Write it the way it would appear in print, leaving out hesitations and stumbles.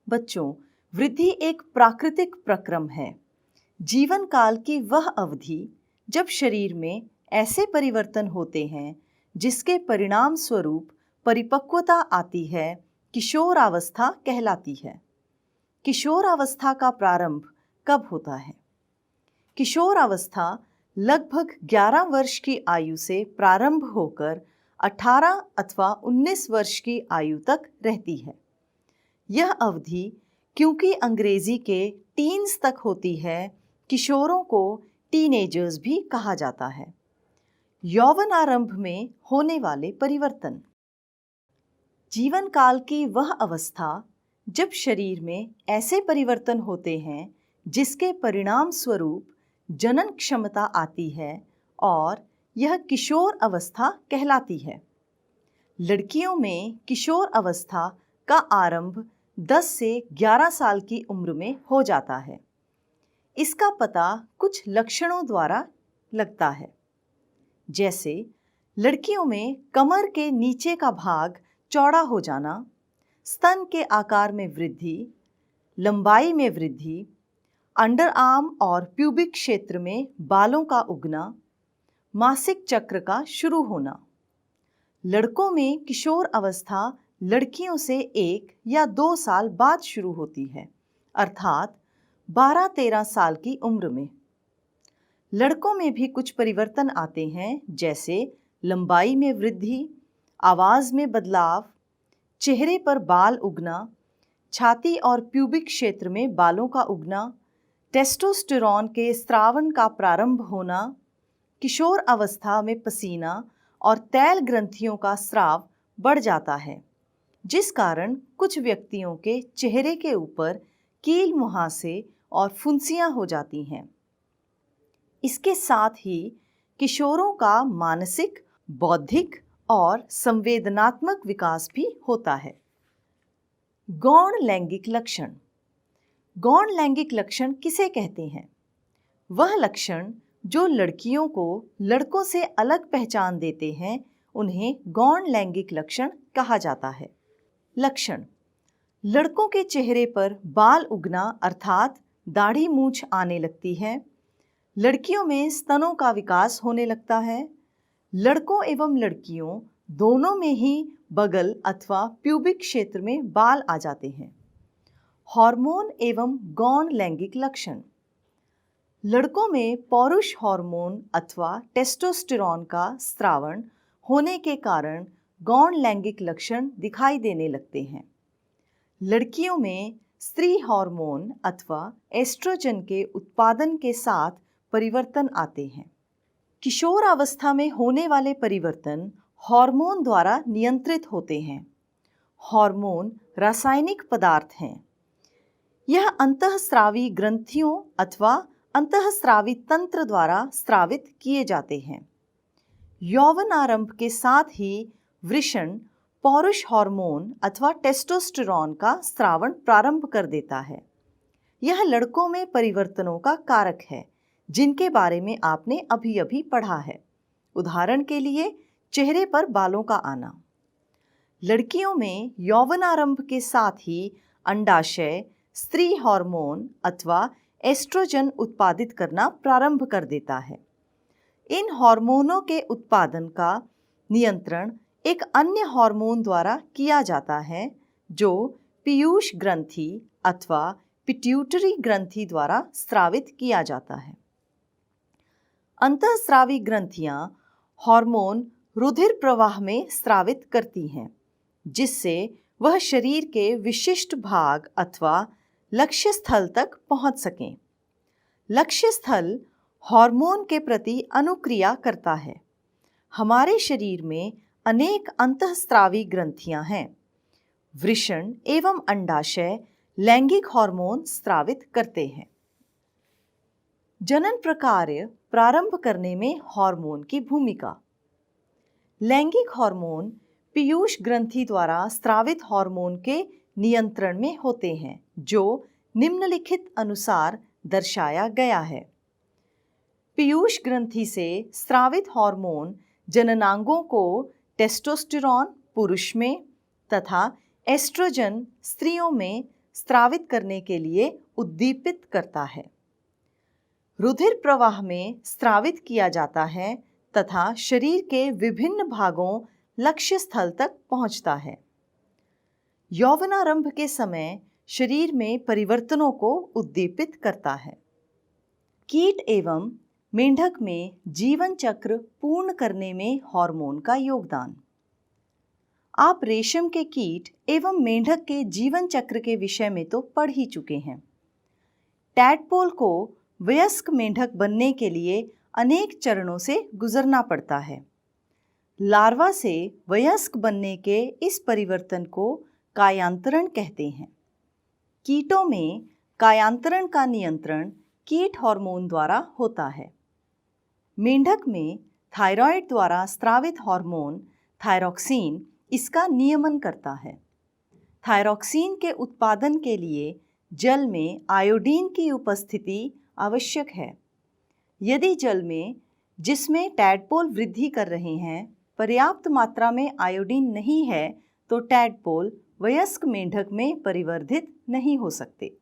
बच्चों, वृद्धि एक प्राकृतिक प्रक्रम है। जीवन काल की वह अवधि जब शरीर में ऐसे परिवर्तन होते हैं जिसके परिणाम स्वरूप परिपक्वता आती है, किशोरावस्था कहलाती है। किशोरावस्था का प्रारंभ कब होता है? किशोरावस्था लगभग 11 वर्ष की आयु से प्रारंभ होकर 18 अथवा 19 वर्ष की आयु तक रहती है। यह अवधि क्योंकि अंग्रेजी के टीन्स तक होती है, किशोरों को टीनेजर्स भी कहा जाता है। यौवन आरंभ में होने वाले परिवर्तन। जीवन काल की वह अवस्था जब शरीर में ऐसे परिवर्तन होते हैं जिसके परिणाम स्वरूप जनन क्षमता आती है और यह किशोर अवस्था कहलाती है। लड़कियों में किशोर अवस्था का आरंभ 10 से 11 साल की उम्र में हो जाता है। इसका पता कुछ लक्षणों द्वारा लगता है, जैसे लड़कियों में कमर के नीचे का भाग चौड़ा हो जाना, स्तन के आकार में वृद्धि, लंबाई में वृद्धि, अंडर आर्म और प्यूबिक क्षेत्र में बालों का उगना, मासिक चक्र का शुरू होना। लड़कों में किशोर अवस्था लड़कियों से 1 या 2 साल बाद शुरू होती है, अर्थात 12-13 साल की उम्र में। लड़कों में भी कुछ परिवर्तन आते हैं, जैसे लंबाई में वृद्धि, आवाज़ में बदलाव, चेहरे पर बाल उगना, छाती और प्यूबिक क्षेत्र में बालों का उगना, टेस्टोस्टेरॉन के स्रावन का प्रारंभ होना, किशोर अवस्था में पसीना और तैल ग्रंथियों का स्राव बढ़ जाता है, जिस कारण कुछ व्यक्तियों के चेहरे के ऊपर कील मुहासे और फुंसियां हो जाती हैं। इसके साथ ही किशोरों का मानसिक, बौद्धिक और संवेदनात्मक विकास भी होता है। गौण लैंगिक लक्षण। गौण लैंगिक लक्षण किसे कहते हैं? वह लक्षण जो लड़कियों को लड़कों से अलग पहचान देते हैं, उन्हें गौण लैंगिक लक्षण कहा जाता है। लक्षण: लड़कों के चेहरे पर बाल उगना अर्थात दाढ़ी मूंछ आने लगती है। लड़कियों में स्तनों का विकास होने लगता है। लड़कों एवं लड़कियों दोनों में ही बगल अथवा प्यूबिक क्षेत्र में बाल आ जाते हैं। हार्मोन एवं गौण लैंगिक लक्षण। लड़कों में पौरुष हार्मोन अथवा टेस्टोस्टेरॉन का स्रावण होने के कारण गौण लैंगिक लक्षण दिखाई देने लगते हैं। लड़कियों में स्त्री हार्मोन अथवा एस्ट्रोजन के उत्पादन के साथ परिवर्तन आते हैं। किशोरावस्था में होने वाले परिवर्तन हार्मोन द्वारा नियंत्रित होते हैं। हार्मोन रासायनिक पदार्थ हैं। यह अंतःस्रावी ग्रंथियों अथवा अंतःस्रावी तंत्र द्वारा स्रावित किए जाते हैं। यौवन आरंभ के साथ ही वृषण पौरुष हार्मोन अथवा टेस्टोस्टेरॉन का स्रावण प्रारंभ कर देता है। यह लड़कों में परिवर्तनों का कारक है, जिनके बारे में आपने अभी पढ़ा है। उदाहरण के लिए चेहरे पर बालों का आना। लड़कियों में यौवनारंभ के साथ ही अंडाशय स्त्री हार्मोन अथवा एस्ट्रोजन उत्पादित करना प्रारंभ कर देता है। इन हार्मोनों के उत्पादन का नियंत्रण एक अन्य हार्मोन द्वारा किया जाता है, जो पीयूष ग्रंथि अथवा पिट्यूटरी ग्रंथि द्वारा स्रावित किया जाता है। अंतःस्रावी ग्रंथियां हार्मोन रुधिर प्रवाह में स्रावित करती हैं, जिससे वह शरीर के विशिष्ट भाग अथवा लक्ष्य स्थल तक पहुंच सकें। लक्ष्य स्थल हार्मोन के प्रति अनुक्रिया करता है। हमारे शरीर में अनेक अंतःस्रावी ग्रंथियां हैं। वृषण एवं अंडाशय लैंगिक हार्मोन स्रावित करते हैं। जनन प्रक्रिया प्रारंभ करने में हार्मोन की भूमिका। लैंगिक हार्मोन पीयूष ग्रंथि द्वारा स्रावित हार्मोन के नियंत्रण में होते हैं, जो निम्नलिखित अनुसार दर्शाया गया है। पीयूष ग्रंथि से स्रावित हार्मोन जननांगों को टेस्टोस्टेरॉन पुरुष में तथा एस्ट्रोजन स्त्रियों में स्रावित करने के लिए उद्दीपित करता है। रुधिर प्रवाह में स्रावित किया जाता है तथा शरीर के विभिन्न भागों लक्ष्य स्थल तक पहुंचता है। यौवनारंभ के समय शरीर में परिवर्तनों को उद्दीपित करता है। कीट एवं मेंढक में जीवन चक्र पूर्ण करने में हार्मोन का योगदान। आप रेशम के कीट एवं मेंढक के जीवन चक्र के विषय में तो पढ़ ही चुके हैं। टैडपोल को वयस्क मेंढक बनने के लिए अनेक चरणों से गुजरना पड़ता है। लार्वा से वयस्क बनने के इस परिवर्तन को कायांतरण कहते हैं। कीटों में कायांतरण का नियंत्रण कीट हार्मोन द्वारा होता है। मेंढक में थायराइड द्वारा स्रावित हार्मोन थायरॉक्सिन इसका नियमन करता है। थायरॉक्सिन के उत्पादन के लिए जल में आयोडीन की उपस्थिति आवश्यक है। यदि जल में जिसमें टैडपोल वृद्धि कर रहे हैं पर्याप्त मात्रा में आयोडीन नहीं है तो टैडपोल वयस्क मेंढक में परिवर्धित नहीं हो सकते।